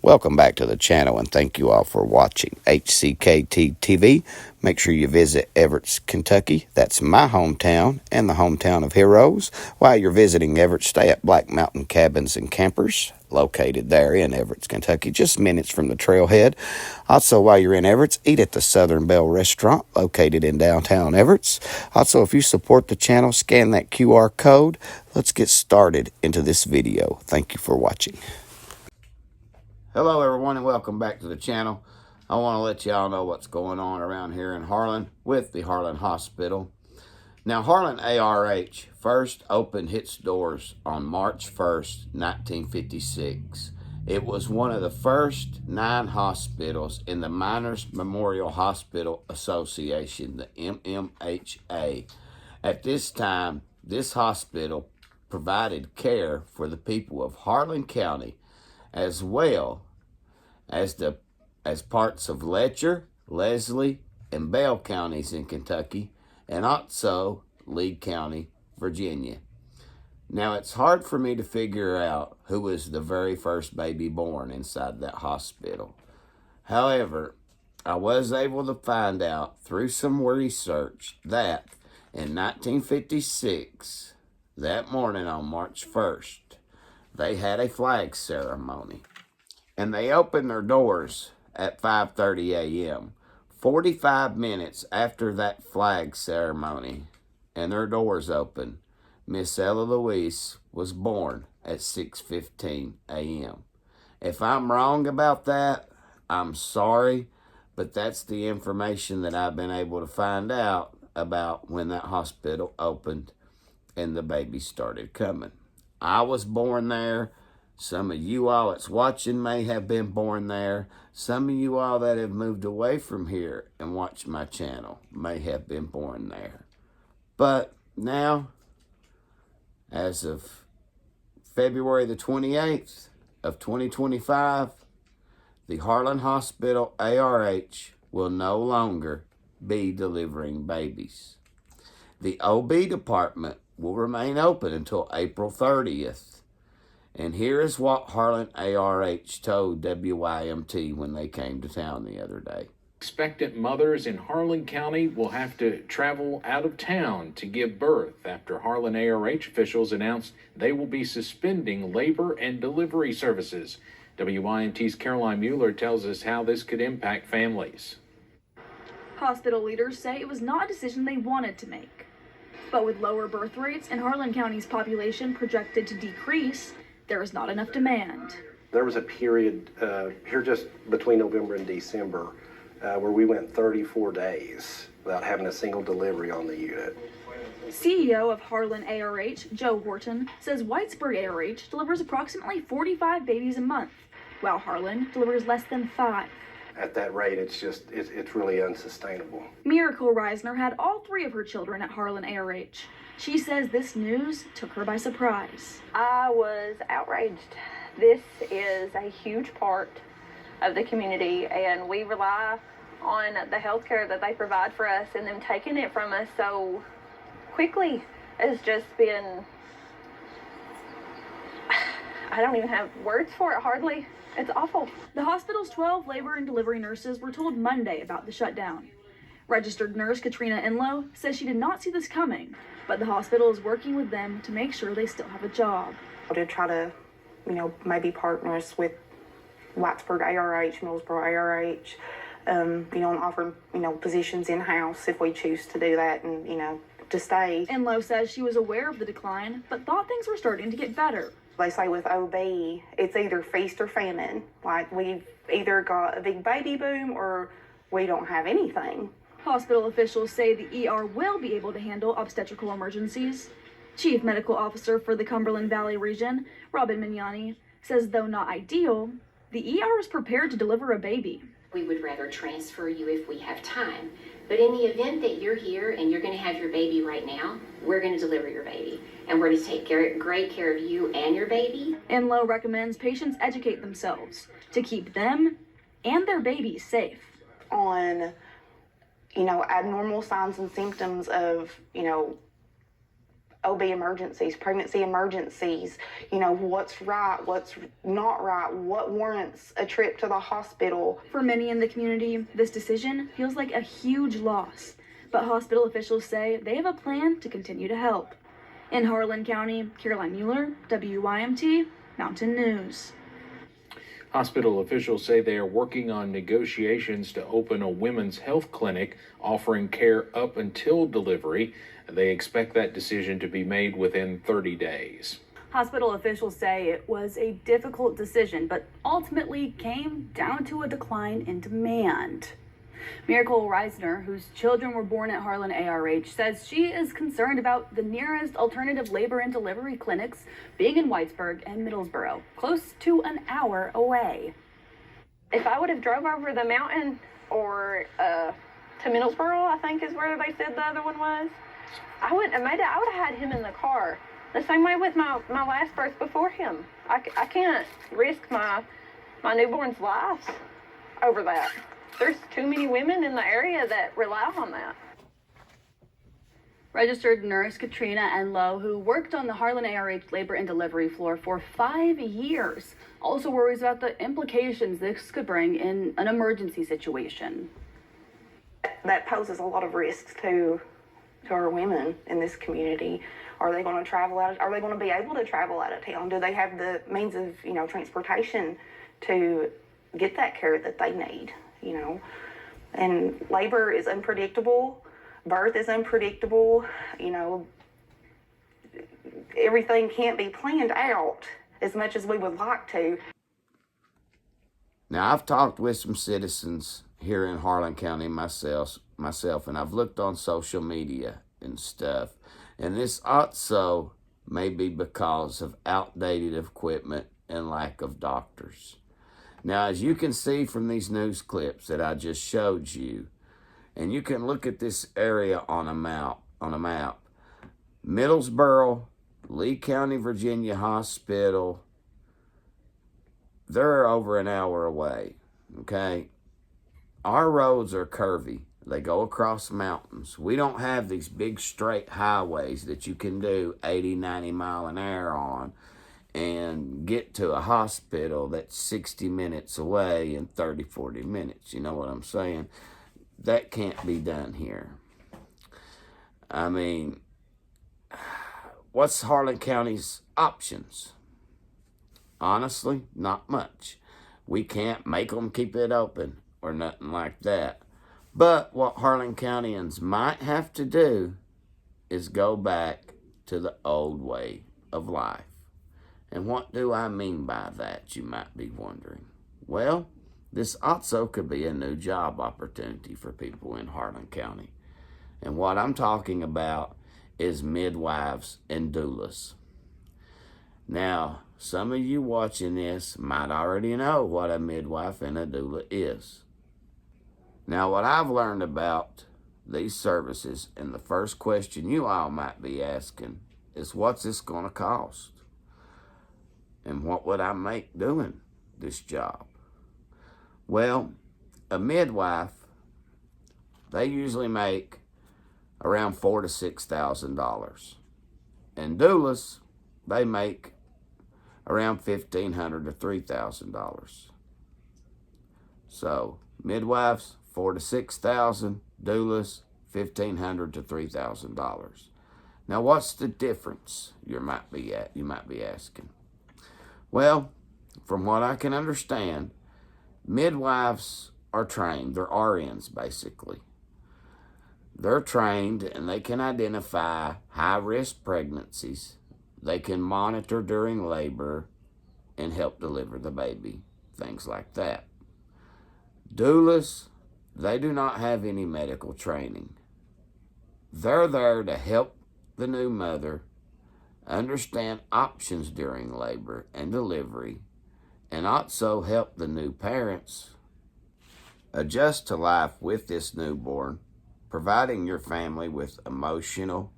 Welcome back to the channel, and thank you all for watching HCKT TV. Make sure you visit Everett, Kentucky. That's my hometown and the hometown of heroes. While you're visiting Everett, stay at Black Mountain Cabins and Campers, located there in Everett, Kentucky, just minutes from the trailhead. Also, while you're in Everett, eat at the Southern Belle Restaurant, located in downtown Everett. Also, if you support the channel, scan that QR code. Let's get started into this video. Thank you for watching. Hello everyone, and welcome back to the channel. I want to let y'all know what's going on around here in Harlan with the Harlan Hospital. Now, Harlan ARH first opened its doors on March 1st, 1956. It was one of the first 9 hospitals in the Miners Memorial Hospital Association, the MMHA. At this time, this hospital provided care for the people of Harlan County, as well as parts of Letcher, Leslie, and Bell counties in Kentucky, and also Lee County, Virginia. Now, it's hard for me to figure out who was the very first baby born inside that hospital. However, I was able to find out through some research that in 1956, that morning on March 1st, they had a flag ceremony, and they opened their doors at 5:30 a.m. 45 minutes after that flag ceremony and their doors opened, Miss Ella Louise was born at 6:15 a.m. If I'm wrong about that, I'm sorry, but that's the information that I've been able to find out about when that hospital opened and the baby started coming. I was born there. Some of you all that's watching may have been born there. Some of you all that have moved away from here and watched my channel may have been born there. But now, as of February the 28th of 2025, the Harlan Hospital ARH will no longer be delivering babies. The OB department will remain open until April 30th. And here is what Harlan ARH told WYMT when they came to town the other day. Expectant mothers in Harlan County will have to travel out of town to give birth after Harlan ARH officials announced they will be suspending labor and delivery services. WYMT's Caroline Mueller tells us how this could impact families. Hospital leaders say it was not a decision they wanted to make. But with lower birth rates and Harlan County's population projected to decrease, there is not enough demand. There was a period here just between November and December where we went 34 days without having a single delivery on the unit. CEO of Harlan ARH, Joe Horton, says Whitesburg ARH delivers approximately 45 babies a month, while Harlan delivers less than 5. At that rate, it's really unsustainable. Miracle Reisner had all 3 of her children at Harlan ARH. She says this news took her by surprise. I was outraged. This is a huge part of the community, and we rely on the health care that they provide for us, and them taking it from us so quickly has just been, I don't even have words for it, hardly. It's awful. The hospital's 12 labor and delivery nurses were told Monday about the shutdown. Registered nurse Katrina Enlow says she did not see this coming, but the hospital is working with them to make sure they still have a job. To try to, maybe partners with Whitesburg ARH, Millsboro ARH, and offer, positions in-house if we choose to do that and, to stay. Enlow says she was aware of the decline, but thought things were starting to get better. They say with OB, it's either feast or famine. Like, we've either got a big baby boom or we don't have anything. Hospital officials say the ER will be able to handle obstetrical emergencies. Chief Medical Officer for the Cumberland Valley region, Robin Mignani, says though not ideal, the ER is prepared to deliver a baby. We would rather transfer you if we have time. But in the event that you're here and you're going to have your baby right now, we're going to deliver your baby. And we're going to take great care of you and your baby. Enlow recommends patients educate themselves to keep them and their babies safe. On, abnormal signs and symptoms of, OB emergencies, pregnancy emergencies, what's right, what's not right, what warrants a trip to the hospital. For many in the community, this decision feels like a huge loss, but hospital officials say they have a plan to continue to help. In Harlan County, Caroline Mueller, WYMT, Mountain News. Hospital officials say they are working on negotiations to open a women's health clinic offering care up until delivery. They expect that decision to be made within 30 days. Hospital officials say it was a difficult decision, but ultimately came down to a decline in demand. Miracle Reisner, whose children were born at Harlan ARH, says she is concerned about the nearest alternative labor and delivery clinics being in Whitesburg and Middlesboro, close to an hour away. If I would have drove over the mountain or to Middlesboro, I think is where they said the other one was, I wouldn't have made it. I would have had him in the car. The same way with my last birth before him. I can't risk my newborn's life over that. There's too many women in the area that rely on that. Registered nurse Katrina Enlow, who worked on the Harlan ARH labor and delivery floor for 5 years, also worries about the implications this could bring in an emergency situation. That poses a lot of risks to our women in this community. Are they going to travel out? Are they going to be able to travel out of town? Do they have the means of, transportation to get that care that they need? And labor is unpredictable. Birth is unpredictable. Everything can't be planned out as much as we would like to. Now, I've talked with some citizens here in Harlan County myself, and I've looked on social media and stuff, and this also may be because of outdated equipment and lack of doctors. Now, as you can see from these news clips that I just showed you, and you can look at this area on a map, Middlesboro, Lee County, Virginia Hospital, they're over an hour away, okay? Our roads are curvy. They go across mountains. We don't have these big straight highways that you can do 80, 90 mile an hour on and get to a hospital that's 60 minutes away in 30, 40 minutes. You know what I'm saying? That can't be done here. I mean, what's Harlan County's options? Honestly, not much. We can't make them keep it open or nothing like that. But what Harlan Countyans might have to do is go back to the old way of life. And what do I mean by that, you might be wondering? Well, this also could be a new job opportunity for people in Harlan County. And what I'm talking about is midwives and doulas. Now, some of you watching this might already know what a midwife and a doula is. Now, what I've learned about these services, and the first question you all might be asking, is what's this going to cost? And what would I make doing this job? Well, a midwife, they usually make around $4,000 to $6,000. And doulas, they make around $1,500 to $3,000. So, midwives, $4,000 to $6,000, doulas, $1,500 to $3,000. Now, what's the difference? You might be asking. Well, from what I can understand, midwives are trained. They're RNs, basically. They're trained and they can identify high-risk pregnancies. They can monitor during labor and help deliver the baby, things like that. Doulas, they do not have any medical training. They're there to help the new mother understand options during labor and delivery, and also help the new parents adjust to life with this newborn, providing your family with emotional,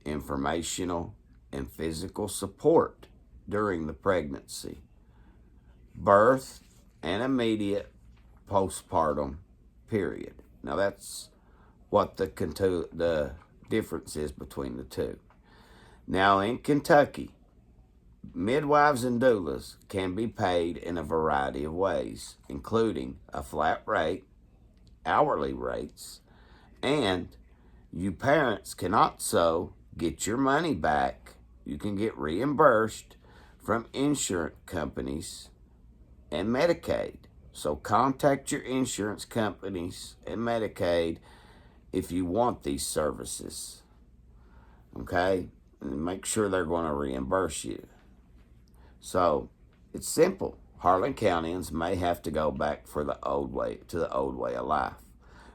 informational, and physical support during the pregnancy, birth, and immediate postpartum period. Now, that's what the difference is between the two. Now in Kentucky, midwives and doulas can be paid in a variety of ways, including a flat rate, hourly rates, and you parents can also get your money back. You can get reimbursed from insurance companies and Medicaid. So contact your insurance companies and Medicaid if you want these services. Okay? And make sure they're going to reimburse you. So it's simple. Harlan Countyans may have to go back to the old way of life.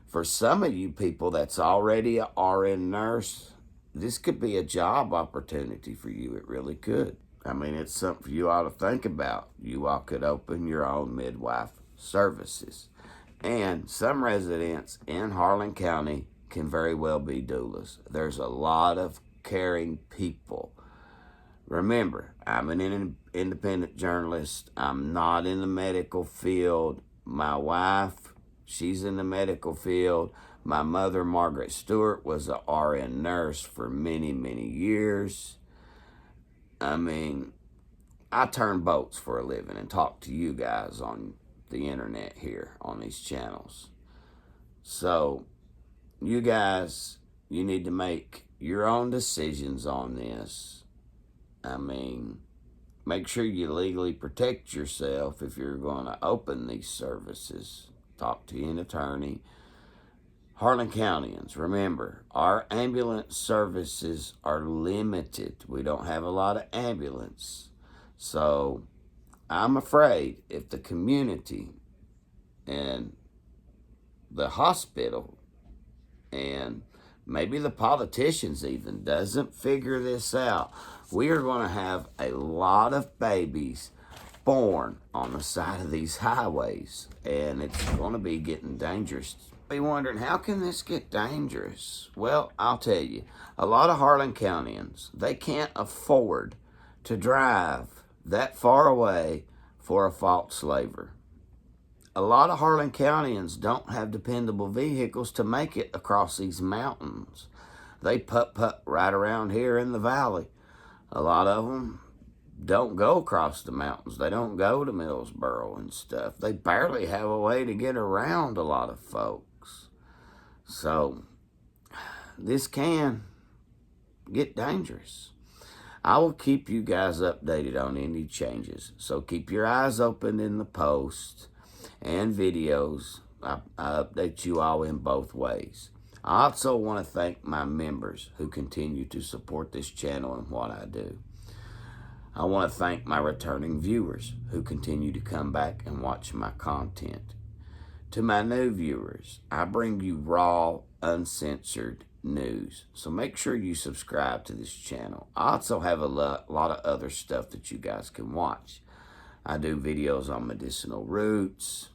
For some of you people that's already a RN nurse, this could be a job opportunity for you. It really could. I mean, it's something you ought to think about. You all could open your own midwife services. And some residents in Harlan County can very well be doulas. There's a lot of caring people. Remember, I'm an independent journalist. I'm not in the medical field. My wife, she's in the medical field. My mother, Margaret Stewart, was a RN nurse for many, many years. I mean, I turn boats for a living and talk to you guys on the internet here on these channels. So, you guys, you need to make your own decisions on this. I mean, make sure you legally protect yourself if you're going to open these services. Talk to an attorney. Harlan Countyans, remember, our ambulance services are limited. We don't have a lot of ambulance. So I'm afraid if the community and the hospital and maybe the politicians even doesn't figure this out, we are going to have a lot of babies born on the side of these highways, and it's going to be getting dangerous. Be wondering, how can this get dangerous? Well, I'll tell you, a lot of Harlan Countyans, they can't afford to drive that far away for a false labor. A lot of Harlan Countyans don't have dependable vehicles to make it across these mountains. They putt right around here in the valley. A lot of them don't go across the mountains. They don't go to Millsboro and stuff. They barely have a way to get around, a lot of folks. So this can get dangerous. I will keep you guys updated on any changes. So keep your eyes open in the posts and videos. I update you all in both ways. I also want to thank my members who continue to support this channel and what I do. I want to thank my returning viewers who continue to come back and watch my content. To my new viewers, I bring you raw, uncensored news. So make sure you subscribe to this channel. I also have a lot of other stuff that you guys can watch. I do videos on medicinal roots,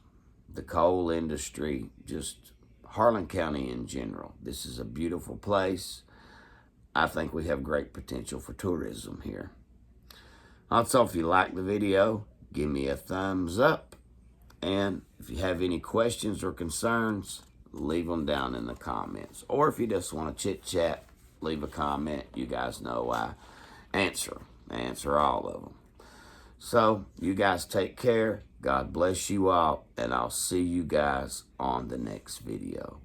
the coal industry, just Harlan County in general. This is a beautiful place. I think we have great potential for tourism here. Also, if you like the video, give me a thumbs up. And if you have any questions or concerns, leave them down in the comments. Or if you just want to chit-chat, leave a comment. You guys know I answer all of them. So, you guys take care. God bless you all. And I'll see you guys on the next video.